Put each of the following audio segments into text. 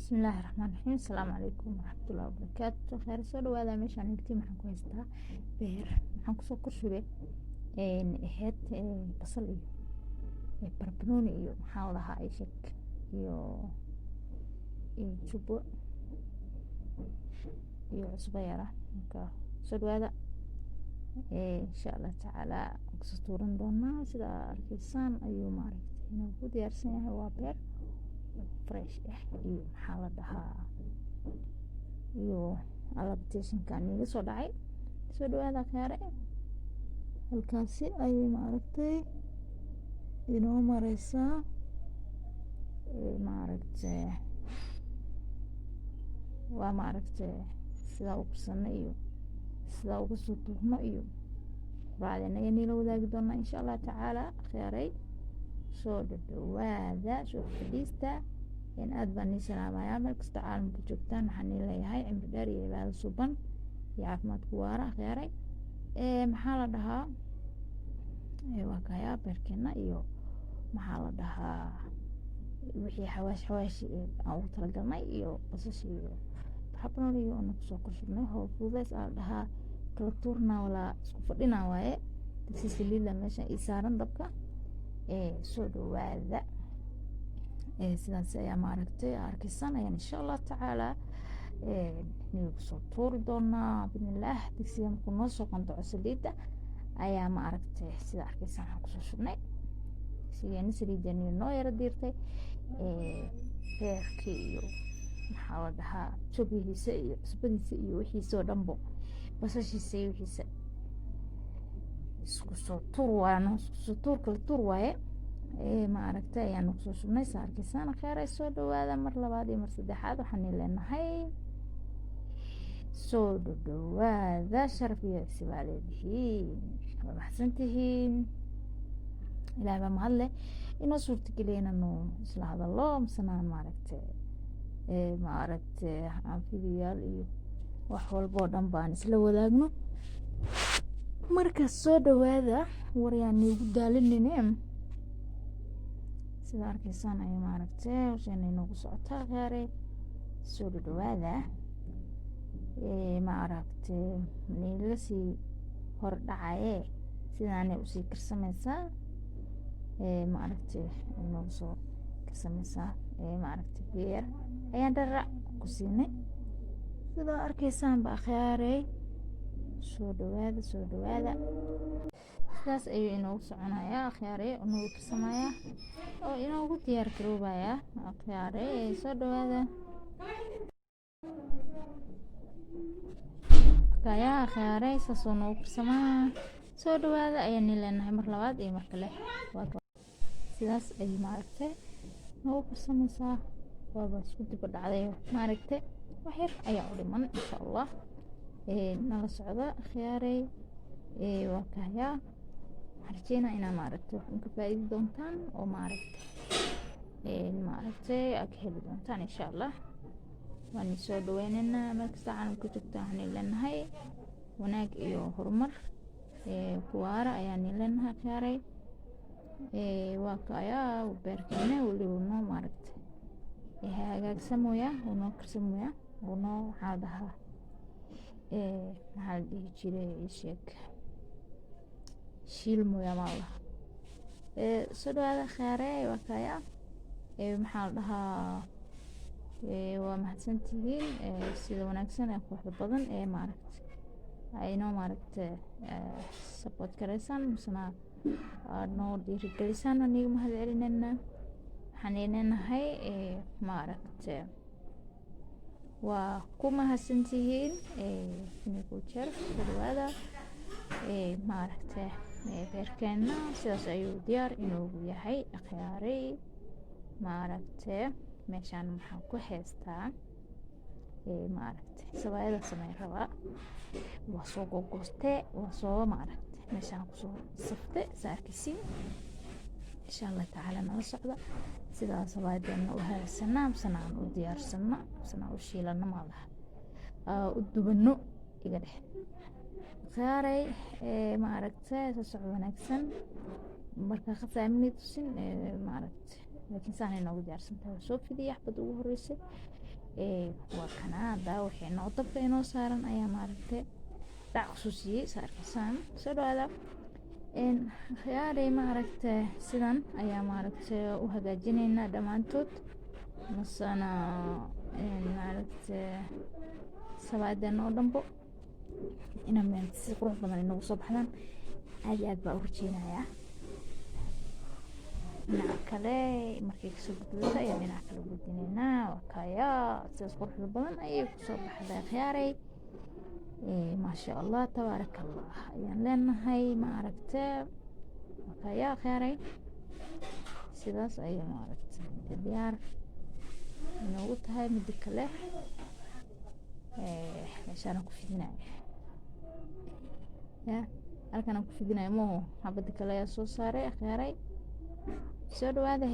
bismillaahi raxmaani raxiim asalaamu calaykum waraxmatullaahi wabarakaatu kheyr soo dhawaada meeshaan nigtiin waxaan ku haystaa beer waxaan kusoo korshubay aheyd basal iyo barbarooni iyo maxaa la dhahaa ishak iyo jubbo iyo cusbo yara marka soo dhawaada insha allah tacaala kasoo tuuran doonaa sida arkaysaan ayuu maaragtay inuu ku diyaarsan yahay waa beer fresh iyo maxaa la dhahaa iyo alabtationkan iga soo dhacay soo dhawaada kheyre halkaasi ayay maaragtay inoo mareysaa maaragtay waa maaragtay sidaa u karsano iyo sidaa uga soo tuurno iyo raacdina inila wadaagi doonaa insha allah tacaala kheyray soo dhawaada soo fadhiista aad baan nii salaamayaa meel kasta caalamka joogtaan waxaan nii leeyahay cimri dheer iyo cibaado suban iyo caafimaad ku waara kheyray maxaa la dhahaa waa kayaa beerkeena iyo maxaa la dhahaa wixii xawaashi aan ugu talagalnay iyo basashi iyo barbarooni iyo ana kusoo korshubnay hoo fududeys aa la dhahaa kala tuurnaa walaa isku fadhinaa waaye digsi saliida meesha ii saaran dabka soo dhawaada sidaas ayaa maaragtay arkaysan ayaan insha allah tacaala niga kusoo tuuri doonaa bidnillaah digsiga markuu noo soo qandaco saliida ayaa maaragtay sida arkaysan waxaan kusoo shubnay digsigeena saliidani noo yara diirtay beerkii iyo maxaa la dhahaa jobihiisa iyo cusbadiisa iyo wixiisa oo dhanbo basashiisa iyo wixiisa isku soo tuur waano isku soo tuur kala tuur waaye maaragtay ayaanu kusoo shubnay saa arkaysaan kheyray soo dhawaada mar labaad iyo mar saddexaad waxaan leenahay soo dhawaada sharaf iyo cisi baa leedihiin waa maxsantihiin ilaah baa mahadle inoo suurtageliya inanu isla hadalo misanaan maaragtay anfidiyaal iyo wax walboo dhan baan isla wadaagno markaas soo dhawaada waryaan niigu daalinine sida arkaysaan ay maaragtay hawsheena inoogu socotaa kheyray soo dhawaada maaragtay niila sii hor dhacaye sidaanay usii karsameysaa maaragtay inoogu soo karsameysaa maaragtay beer ayaan dharac ku siinay sidaa arkaysaan baa kheyray soo dhawaada sidaas ayuu inoogu soconayaa kheyray inoogu karsamayaa oo inoogu diyaar garoobayaa kheyray soo dhawaada kayaa kheyray saasoo noogu karsamaa soo dhawaada ayaan nii leenahay mar labaad iyo mar kale sidaas ayay maaragtay noogu karsameysaa waaba isku diba dhacday maaragtay wax yar ayaa u dhiman insha allah nala socda kheyray waa kayaa waxaan rajeynaa inaa maaragtay wax ka faa'iidi doontaan oo maaragtay aad ka heli doontaan insha allah waan soo dhaweynaynaa meel kasta caalamka joogtaan waxaan leenahay wanaag iyo horumar ku waara ayaan leenahay kheyray waa kayaa beerkeena weliba noo maaragtay hagaagsamooya oo noo karsamooya oo noo maxaa dhahaa maxaa la dhihi jiray sheeg shiilmooya maala soo dhawaada kheyray waa kayaa maxaa la dhahaa waa mahadsantihiin sida wanaagsan ee quruxda badan ee maaragtay aynoo maaragtay support garaysaan misena noo dhiirigelisaan aniga mahad celinayna waxaan leenahay maaragtay waa ku mahadsantihiin inigu jeer soo dhawaada maaragtay beerkeena sidaas ayuu diyaar inoogu yahay kheyray maaragtay meeshaan maxaan ku haystaa maaragtay sabaayada sameyn rabaa waa soo gogoostee waa soo maaragtay meeshaan kusoo saftay saa arkaysiin insha allah tacaala nala socda sidaa sabaayadana u hagaagsanaa misena aan u diyaarsano misena u shiilano maalaha u dubano iga dhex kheyray maaragtay soo socod wanaagsan markaa khasaaminay tusin maaragtay laakiin saan inoogu diyaarsantahay soo fidiya xabad ugu horeysay waa kana wixii noo dabka inoo saaran ayaa maaragtay dhac khusuusiyey saarkisaan soo dhawaada khiyaaray maaragtay sidan ayaa maaragtay u hagaajinaynaa dhammaantood masana maaragtay sabaadeen oo dhanbo inaan maanta si qurux badan inagu soo baxdaan aad iyo aad baa u rajeynayaa dhinaca kale markay kasoo gudbata ayaa dhinaca kale gudbinaynaa waa kaya sidaas quruxda badan ayay kusoo baxday khiyaaray maasha allah tabaaraka allah ayaan leenahay maaragtay waa kaya khiyaaray sidaas ayay maaragtay diyaar inoogu tahay midda kale meeshaan ku fidinayo halkan aan ku fidinayo mooho xabada kale ayaa soo saaray khiyaaray soo dhawaada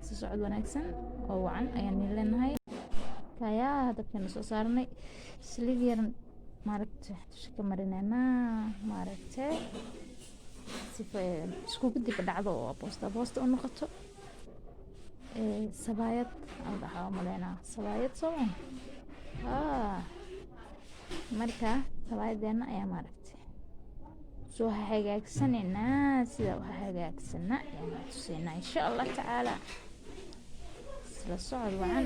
si socod wanaagsan oo wacan ayaan leenahay kaya dabkeena soo saarnay saliid yaran maaragtay dusha ka marinaynaa maaragtay sifa iskugu dib dhacdo oo boosta u noqoto sabaayad aan dhahaa maleynaa sabaayad soo marka sabaayadeena ayaa maaragtay soo hagaagsanayna sida u hagaagsana ayaan tusaynaa insha Allah tacaala sila socod wacan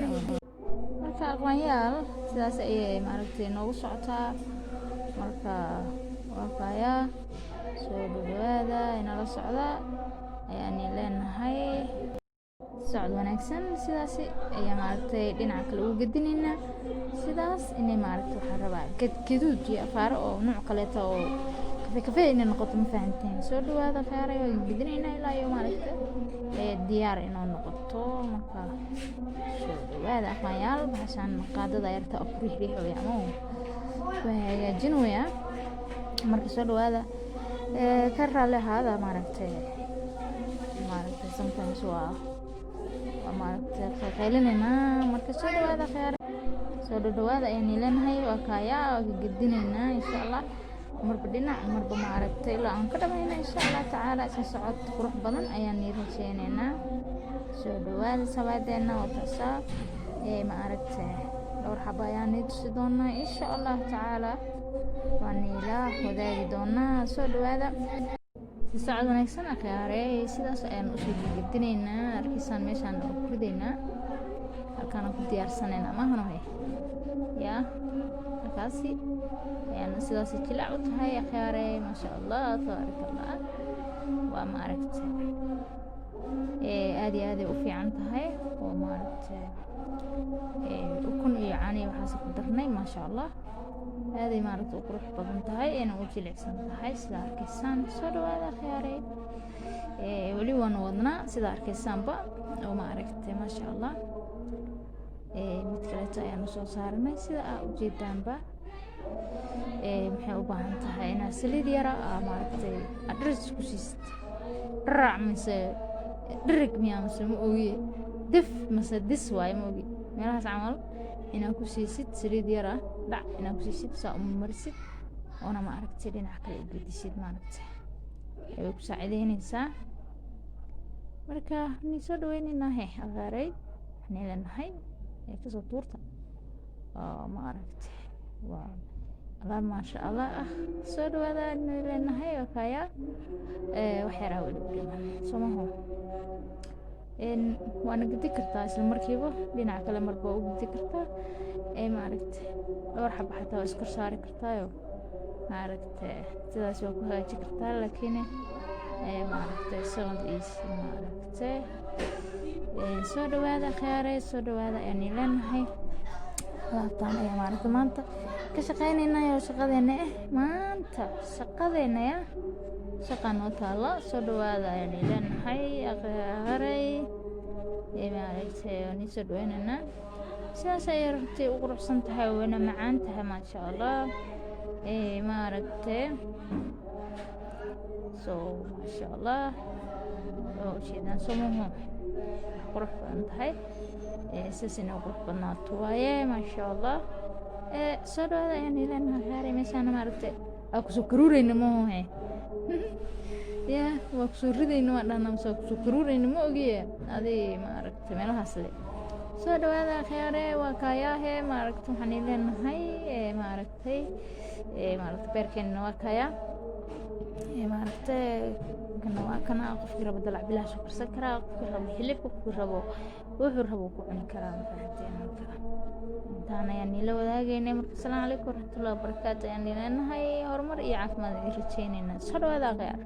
marka aqoonyaal sidaas ayay maaragtay noogu socotaa marka waa kaya soo dhawaada inala socda ayaan leenahay socod wanaagsan sidaas ayaa maaragtay dhinaca kale ugu gedinaynaa sidaas inay maaragtay waxa rabaa gaduud iyo afaaro oo nooc kale oo kafee inay noqoto ma fahanteen soo dhawaada khiyaaray oo gedinaynaa ilaa iyo maaragtay diyaar inoo noqoto marka soo dhawaada aqoonyaal bahashan qaadada yarta oo riixriixooya ama waa hagaajinaya marka soo dhawaada ka raali ahaada maaragtay sometimes waa maaragtay qaylinayna marka soo dhawaada khiyaaray soo dhawaada ayaan leenahay waa kaya gedinaynaa insha Allah marba dhinac marba maaragtay ilaa aan ka dhamayna insha Allah tacaala si socod qurux badan ayaan rajeynaynaa soo dhawaada sabaadeena oo taasa maaragtay dhowr xabo ayaan tusi doonaa insha Allah tacaala waan ilaa wadaagi doonaa soo dhawaada si socod wanaagsan khiyaaray sidaas ayaan u soo gedinaynaa arkisan meeshaan oo kurideynaa halkaan ku diyaarsanayna maahan ya halkaasi ayaan sidaas jilaac u tahay khiyaaray maasha Allah tabaarakallah waa maaragtay aad iyo aad u fiican tahay oo maaragtay ukun iyo caani waxaas ku darnay maasha Allah aad ay maaragtay qurux badan tahay inay u jilicsan tahay sida arkaysaan soo dhawaada khiyaaray wali waan wadnaa sida arkaysaanba oo maaragtay maasha Allah mid kale ayaan soo saarnay sida aad u jeedaanba maxay u baahan tahay inaad saliid yara maaragtay adres ku siisid raac mise dhirig miyaa mise ma ogi dif mise dis waaye ma ogi meelahaas camal inaad ku siisid saliid yara dhac inaad ku siisid saa uma marisid oona maaragtay dhinaca kale u gedisid maaragtay way ku saacideynaysaa marka ni soo dhaweynaynaa khiyaaray waxaan leenahay kasoo tuurta maaragtay waa Allah maasha Allah soo dhawaada leenahay waa kaya wax yar ah somaho waana gedi kartaa isla markiiba dhinaca kale marba u gedi kartaa maaragtay dhowr xabo xataa waa iskor saari kartaayo maaragtay sidaas waa ku hagaajin kartaa laakiin maaragtay sound is maaragtay soo dhawaada khiyaaray soo dhawaada ayaan leenahay laabtaan ayaa maaragtay maanta ka shaqaynaynaa shaqadeena maanta shaqadeena shaqa noo taalo soo dhawaada ayaan leenahay khiyaaray maaragtay ni soo dhaweynaynaa sidaas ayay runtii u quruxsan tahay wayna macaan tahay maasha Allah maaragtay soo maasha Allah oo jeedaan somaho qurux badan tahay sidaasina qurux badnaato waaye maasha Allah soo dhawaada ayaan leenahay khiyaaray meeshaan maaragtay kusoo karuurayna moohe ya waa kusoo ridayna waa dhahnaa kusoo karuurayna ma ogiye adii maaragtay meelahaas le soo dhawaada khiyaare waa kayaahe maaragta waxaan leenahay maaragtay maaragta beerkeena waa kaya maaragta kana waa kana qofkii rabo dalac bilaash ku karsan karaa qofkii rabo hilibka qofkii rabo wuxuu rabo ku cuni karaa mafahanteen kara intaan ayaan nila wadaagaynay marka assalaamu calaykum waraxmatullaahi wabarakaatu ayaan leenahay horumar iyo caafimaad ay rajeynayna soo dhawaada khiyaar